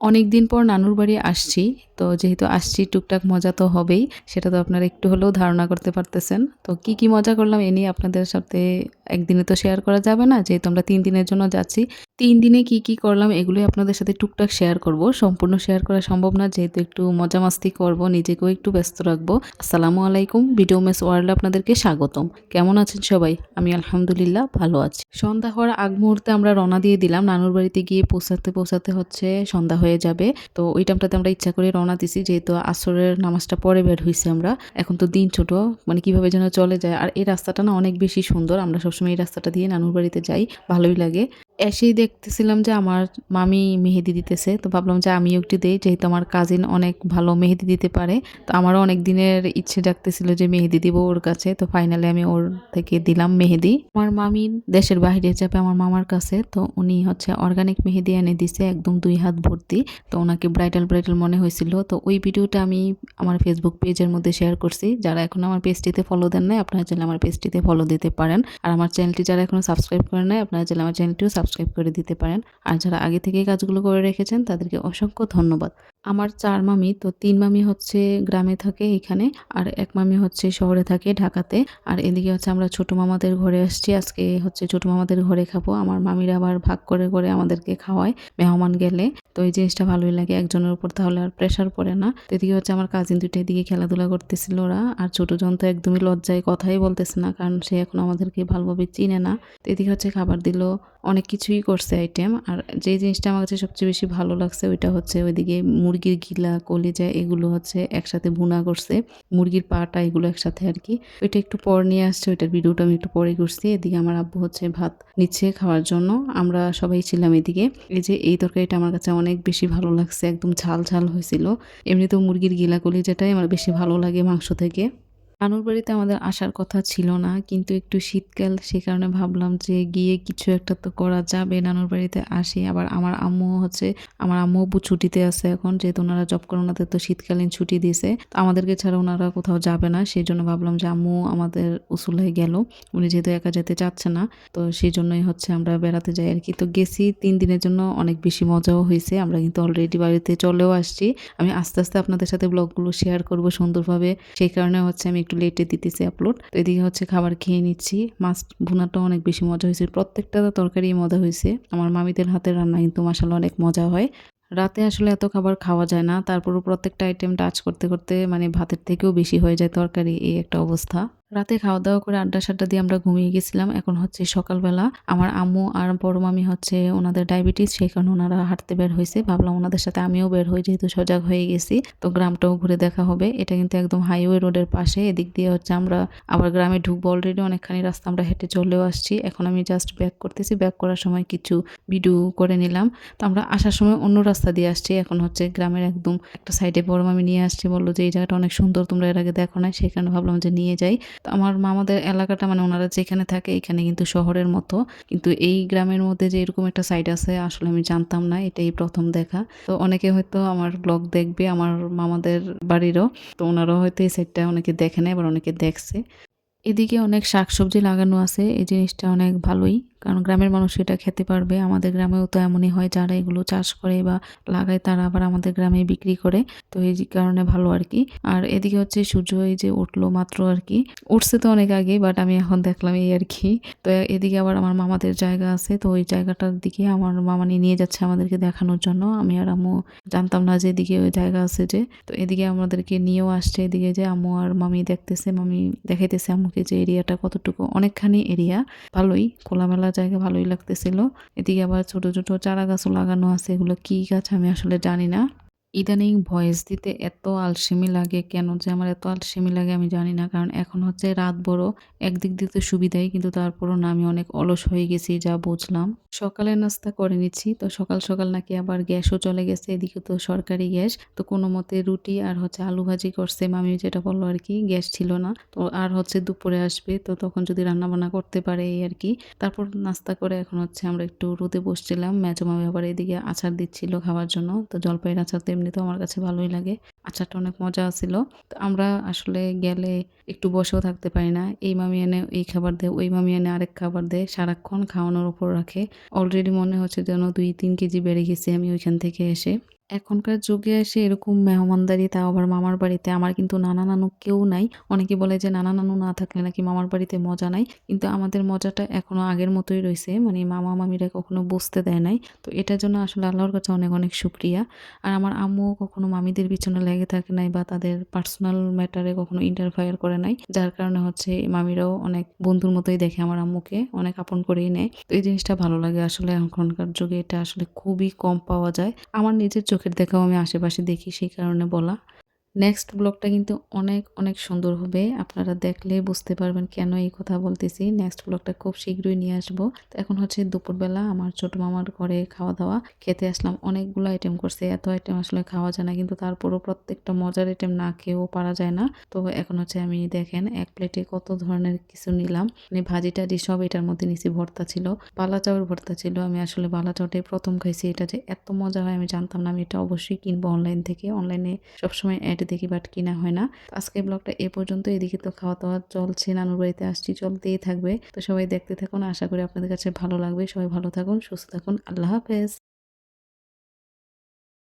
অনেকদিন পর নানুর বাড়ি আসছি। তো যেহেতু আসছি টুকটাক মজা তো হবেই। সেটা তো আপনারা একটু হলেও ধারণা করতে পারতেছেন। তো কি মজা করলাম এ নিয়ে আপনাদের সাথে একদিনে তো শেয়ার করা যাবে না। যেহেতু আমরা ৩ দিনের জন্য যাচ্ছি। ৩ দিনে কি করলাম এগুলোই আপনাদের সাথে টুকটাক শেয়ার করব। সম্পূর্ণ শেয়ার করা সম্ভব না যেহেতু একটু মজা মাস্তি করব, নিজেকেও একটু ব্যস্ত রাখবো। আসসালামু আলাইকুম। ভিডিও মেস ওয়ার্ল্ডে আপনাদেরকে স্বাগতম। কেমন আছেন সবাই? আমি আলহামদুলিল্লাহ ভালো আছি। সন্ধ্যা হওয়ার আগ মুহূর্তে আমরা রওনা দিয়ে দিলাম। নানুর বাড়িতে গিয়ে পৌঁছাতে হচ্ছে সন্ধ্যা হয়ে যাবে। তো ওই টাইমটাতে আমরা ইচ্ছা করে রওনা দিছি যেহেতু আসরের নামাজটা পরে বের হইছি আমরা। এখন তো দিন ছোট, মানে কিভাবে যেন চলে যায়। আর এই রাস্তাটা না অনেক বেশি সুন্দর। আমরা সবসময় এই রাস্তাটা দিয়ে নানুর বাড়িতে যাই। ভালোই লাগে। এসেই দেখতেছিলাম যে আমার মামি মেহেদি দিতেছে। তো ভাবলাম যে আমিও একটু দেই যেহেতু আমার কাজিন অনেক ভালো মেহেদি দিতে পারে। তো আমারও অনেক দিনের ইচ্ছে জাগতেছিল যে মেহেদি দিব ওর কাছে। তো ফাইনালি আমি ওর থেকে দিলাম মেহেদি। আমার মামি দেশের বাইরে যাবে আমার মামার কাছে। তো উনি হচ্ছে অর্গানিক মেহেদি এনে দিছে একদম ২ হাত ভর্তি। তো ওনাকে ব্রাইডাল মনে হয়েছিল। তো ওই ভিডিওটা আমি আমার ফেসবুক পেজের মধ্যে শেয়ার করছি। যারা এখন আমার পেজটিতে ফলো দেন নাই আপনারা চাইলে আমার পেজটিতে ফলো দিতে পারেন। আর আমার চ্যানেলটি যারা এখনো সাবস্ক্রাইব করেন নাই আপনারা চাইলে আমার চ্যানেলটিও সাবস্ক্রাইব করে দিতে পারেন। আর যারা আগে থেকেই কাজগুলো করে রেখেছেন তাদেরকে অসংখ্য ধন্যবাদ। আমার ৪ মামি, তো ৩ মামি হচ্ছে গ্রামে থাকে এখানে, আর ১ মামি হচ্ছে শহরে থাকে ঢাকাতে। আর এদিকে হচ্ছে আমরা ছোট মামাদের ঘরে আসছি। আজকে হচ্ছে ছোট মামাদের ঘরে খাবো। আমার মামিরা আবার ভাগ করে আমাদেরকে খাওয়ায় মেহমান গেলে। তো এই জিনিসটা ভালোই লাগে, একজনের উপর তাহলে আর প্রেশার পড়ে না। তো এদিকে হচ্ছে আমার কাজিন ২ টা এদিকে খেলাধুলা করতেছিল ওরা। আর ছোটজন তো একদমই লজ্জায় কথাই বলতেছে না, কারণ সে এখন আমাদেরকে ভালোভাবে চিনে না। তো এদিকে হচ্ছে খাবার দিল, অনেক কিছুই করছে আইটেম। আর যে জিনিসটা আমার কাছে সবচেয়ে বেশি ভালো লাগছে ওইটা হচ্ছে ওইদিকে মুরগির গিলা, কলিজা এগুলো হচ্ছে একসাথে ভুনা করছে। মুরগির পাটা এগুলো একসাথে আর কি। ওইটা একটু পর নিয়ে আসছে, ওইটার ভিডিওটা আমি একটু পরে করছি। এদিকে আমার আব্বু হচ্ছে ভাত নিচ্ছে খাওয়ার জন্য। আমরা সবাই ছিলাম এদিকে। এই যে এই তরকারিটা আমার কাছে অনেক বেশি ভালো লাগছে, একদম ঝাল হয়েছিল। এমনিতেও মুরগির গিলা কলিজাটাই আমার বেশি ভালো লাগে মাংস থেকে। নানুর বাড়িতে আমাদের আসার কথা ছিল না, কিন্তু একটু শীতকাল সে কারণে ভাবলাম যে গিয়ে কিছু একটা তো করা যাবে, নানুর বাড়িতে আসি। আবার আমার আম্মু হচ্ছে, আমার আম্মু আব্বু ছুটিতে আছে এখন, যেহেতু ওনারা জব করে ওনাদের তো শীতকালীন ছুটি দিয়েছে। তো আমাদেরকে ছাড়া ওনারা কোথাও যাবে না, সেই জন্য ভাবলাম যে আম্মু আমাদের উসুল হয়ে গেল, উনি যেহেতু একা যেতে চাচ্ছে না। তো সেই জন্যই হচ্ছে আমরা বেড়াতে যাই আর কি। তো গেছি ৩ দিনের জন্য, অনেক বেশি মজাও হয়েছে। আমরা কিন্তু অলরেডি বাড়িতে চলেও আসছি। আমি আস্তে আপনাদের সাথে ব্লগগুলো শেয়ার করব সুন্দরভাবে, সেই কারণে হচ্ছে আমি একটু লেটে দিতেছি আপলোড। তো এদিকে হচ্ছে খাবার খেয়ে নিচ্ছি। মাছ ভুনাটাও অনেক বেশি মজা হয়েছে, প্রত্যেকটা তরকারি মজা হয়েছে। আমার মামিদের হাতের রান্না কিন্তু মাশাআল্লাহ অনেক মজা হয়। রাতে আসলে এত খাবার খাওয়া যায় না, তারপরও প্রত্যেকটা আইটেম টাচ করতে মানে ভাতের থেকেও বেশি হয়ে যায় তরকারি, এই একটা অবস্থা। রাতে খাওয়া দাওয়া করে আড্ডা দিয়ে আমরা ঘুমিয়ে গেছিলাম। এখন হচ্ছে সকালবেলা। আমার আম্মু আর বড় মামি হচ্ছে ওনাদের ডায়াবেটিস, সেই কারণে ওনারা হাঁটতে বের হয়েছে। ভাবলাম ওনাদের সাথে আমিও বের হই, যেহেতু সজাগ হয়ে গেছি। তো গ্রামটাও ঘুরে দেখা হবে। এটা কিন্তু একদম হাইওয়ে রোডের পাশে। এদিক দিয়ে হচ্ছে আমরা আবার গ্রামে ঢুকবো। অলরেডি অনেকখানি রাস্তা আমরা হেঁটে চলেও আসছি। এখন আমি জাস্ট ব্যাক করতেছি। ব্যাক করার সময় কিছু ভিডিও করে নিলাম। তো আমরা আসার সময় অন্য রাস্তা দিয়ে আসছি। এখন হচ্ছে গ্রামের একদম একটা সাইডে বড় মামি নিয়ে আসছে, বললো যে এই জায়গাটা অনেক সুন্দর, তোমরা এর আগে দেখো না, সেই কারণে ভাবলাম যে নিয়ে যাই। তো আমার মামাদের এলাকাটা, মানে ওনারা যেখানে থাকে এখানে কিন্তু শহরের মতো, কিন্তু এই গ্রামের মধ্যে যে এরকম একটা সাইড আছে আসলে আমি জানতাম না, এটাই প্রথম দেখা। তো অনেকে হয়তো আমার ব্লগ দেখবে আমার মামাদের বাড়িরও, তো ওনারাও হয়তো এই সাইডটা অনেকে দেখে না, এবার অনেকে দেখছে। এদিকে অনেক শাকসবজি লাগানো আছে, এই জিনিসটা অনেক ভালোই, কারণ গ্রামের মানুষ এটা খেতে পারবে। আমাদের গ্রামেও তো এমনই হয়, যারা এগুলো চাষ করে বা লাগায় তারা আবার আমাদের গ্রামে বিক্রি করে। তো এই কারণে ভালো আর কি। আর এদিকে হচ্ছে সূর্য এই যে উঠলো মাত্র আর কি, উঠছে তো অনেক আগে, বাট আমি এখন দেখলাম এই আর কি। তো এদিকে আবার আমার মামাদের জায়গা আছে, তো ওই জায়গাটার দিকে আমার মামা নিয়ে যাচ্ছে আমাদেরকে দেখানোর জন্য। আমি আর আম্মু জানতাম না যে এদিকে ওই জায়গা আছে যে। তো এদিকে আমাদেরকে নিয়েও আসছে, এদিকে যে আম্মু আর মামি দেখতেছে, মামি দেখাইতেছে আম্মুকে যে এরিয়াটা কতটুকু, অনেকখানি এরিয়া, ভালোই খোলামেলা জায়গা, ভালোই লাগতেছিল। এদিকে আবার ছোট ছোট চারা গাছও লাগানো আছে, এগুলো কি গাছ আমি আসলে জানি না। ইদানিং ভয়েস দিতে এত আলসেমি লাগে, কেন যে আমার এত আলসেমি লাগে আমি জানি না, কারণ এখন হচ্ছে রাত বড়, একদিক দিয়ে তো সুবিধাই, কিন্তু তারপরও না আমি অনেক অলস হয়ে গেছি যা বুঝলাম। সকালে নাস্তা করে নিচ্ছি, তো সকাল নাকি আবার গ্যাসও চলে গেছে, এদিকে তো সরকারি গ্যাস। তো কোনো মতে রুটি আর হচ্ছে আলু ভাজি করছে মামি, যেটা বললো আর কি, গ্যাস ছিল না তো। আর হচ্ছে দুপুরে আসবে, তো তখন যদি রান্না বান্না করতে পারে এই আর কি। তারপর নাস্তা করে এখন হচ্ছে আমরা একটু রোদে বসছিলাম। মেজো মামি আবার এদিকে আচার দিচ্ছিল খাওয়ার জন্য। তো জলপাইয়ের আচার তো এমনিতেও আমার কাছে ভালোই লাগে, আচারটা অনেক মজা ছিল। তো আমরা আসলে গেলে একটু বসেও থাকতে পারি না, এই মামি এনে এই খাবার দেয়, ওই মামি এনে আরেক খাবার দেয়, সারাক্ষণ খাওয়ানোর উপর রাখে। অলরেডি মনে হচ্ছে যেন ২-৩ কেজি বেড়ে গেছি আমি ওইখান থেকে এসে। এখনকার যুগে এসে এরকম মেহমানদারি তাও আবার মামার বাড়িতে আমার কিন্তু নানা নানু কেউ নাই। অনেকে বলে যে নানা নানু না থাকলে নাকি মামার বাড়িতে মজা নাই। কিন্তু আমাদের মজাটা এখনো আগের মতোই রইছে। মানে মামা মামিরা কখনো বুঝতে দেয় নাই। তো এটার জন্য আসলে আল্লাহর কাছে অনেক, অনেক শুকরিয়া। আর আমার আম্মুও কখনো মামিদের পিছনে লেগে থাকে নাই বা তাদের পার্সোনাল ম্যাটারে কখনো ইন্টারফেয়ার করে নাই। যার কারণে হচ্ছে মামিরাও অনেক বন্ধুর মতোই দেখে আমার আম্মুকে। অনেক আপন করেই নেয়। তো এই জিনিসটা ভালো লাগে আসলে এখনকার যুগে এটা আসলে খুবই কম পাওয়া যায়। আমার নিজের চোখের দেখাও আমি আশেপাশে দেখি সেই কারণে বলা। নেক্সট ব্লগটা কিন্তু অনেক, অনেক সুন্দর হবে। আপনারা দেখলেই বুঝতে পারবেন কেন এই কথা বলতেছি। নেক্সট ব্লগটা খুব শীঘ্রই নিয়ে আসবো। তো এখন হচ্ছে দুপুরবেলা আমার ছোট মামার ঘরে খাওয়া-দাওয়া। খেতে আসলাম। অনেকগুলো আইটেম করছে। এত আইটেম আসলে খাওয়া যায় না। কিন্তু তারপরও প্রত্যেকটা মজার আইটেম না খেয়েও পারা যায় না। তো এখন হচ্ছে আমি দেখেন এক প্লেটে কত ধরনের কিছু নিলাম। মানে ভাজি-টাজি সব এটার মধ্যে নিছি। ভর্তা ছিল। বালা চাউয়ের ভর্তা ছিল। আমি আসলে বালা চাউটাই ১ম খাইছি। এটা যে এত মজা হয় আমি জানতাম না। আমি এটা অবশ্যই কিনবো অনলাইন থেকে। অনলাইনে সবসময় অ্যাড দেখি বাট কিনা হয় না। তো আজকের ব্লগটা এ পর্যন্ত। এদিকে তো খাওয়া-দাওয়া চলছে। নানুর বাড়িতে আসছি চলতেই থাকবে। তো সবাই দেখতে থাকুন। আশা করি আপনাদের কাছে ভালো লাগবে। সবাই ভালো থাকুন, সুস্থ থাকুন। আল্লাহ হাফেজ।